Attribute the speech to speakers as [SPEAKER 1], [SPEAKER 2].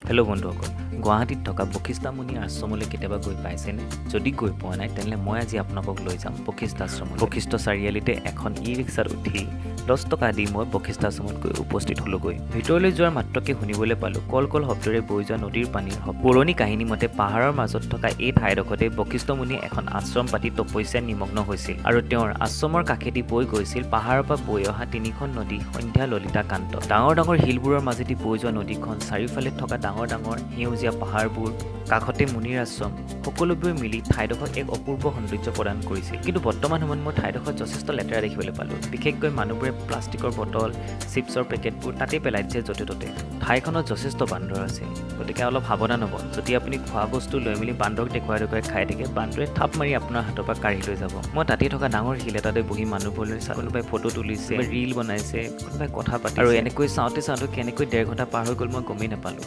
[SPEAKER 1] Hello' বন্ধুসকল, গুৱাহাটীত থকা বশিষ্ঠা মুনি আশ্ৰমলৈ কেতিয়াবা গৈ পাইছেনে? যদি গৈ পোৱা নাই তেনেহ'লে মই আজি আপোনালোকক লৈ যাম বশিষ্ঠ আশ্ৰমলৈ। বশিষ্ঠ চাৰিআলিতে এখন ই-ৰিক্সাত উঠি 10 টকা দি মই বশিষ্ঠ আশ্ৰমত গৈ উপস্থিত হ'লোগৈ। ভিতৰলৈ যোৱাৰ মাত্ৰকে শুনিবলৈ পালোঁ কল কল শব্দৰে বৈ যোৱা নদীৰ পানীৰ শব্দ। পুৰণি কাহিনী মতে পাহাৰৰ মাজত থকা এই ঠাইডোখৰতে বশিষ্ঠ মুনিয়ে এখন আশ্ৰম পাতি তপস্যাত নিমগ্ন হৈছিল আৰু তেওঁৰ আশ্ৰমৰ কাষেদি বৈ গৈছিল পাহাৰৰ পৰা বৈ অহা তিনিখন নদী সন্ধ্যা ললিতা কান্ত। ডাঙৰ ডাঙৰ শিলবোৰৰ মাজেদি বৈ যোৱা নদীখন, চাৰিওফালে থকা ডাঙৰ ডাঙৰ সেউজীয়া পাহাৰবোৰ, কাষতে মুনিৰ আশ্ৰম, সকলোবোৰে মিলি ঠাইডোখৰক এক অপূৰ্ব সৌন্দৰ্য প্ৰদান কৰিছিল। কিন্তু বৰ্তমান সময়ত মই ঠাইডোখৰত যথেষ্ট লেতেৰা দেখিবলৈ পালোঁ। বিশেষকৈ মানুহবোৰে প্লাষ্টিকৰ বটল, চিপছৰ পেকেটবোৰ তাতেই পেলাই দিছে য'তে ত'তে। ঠাইখনত যথেষ্ট বান্দৰ আছে, গতিকে অলপ সাৱধান হ'ব। যদি আপুনি খোৱা বস্তু লৈ মেলি বান্দৰক দেখুৱাই খাই থাকে, বান্দৰে থাপ মাৰি আপোনাৰ হাতৰ পৰা কাঢ়ি লৈ যাব। মই তাতেই থকা ডাঙৰ শিল এটাতে বহি মানুহবোৰলৈ কোনোবাই ফটো তুলিছে, ৰীল বনাইছে, কোনোবাই কথা পাতিছে আৰু এনেকৈ চাওঁতে কেনেকৈ 1.5 ঘণ্টা পাৰ হৈ গ'ল মই গমেই নাপালোঁ।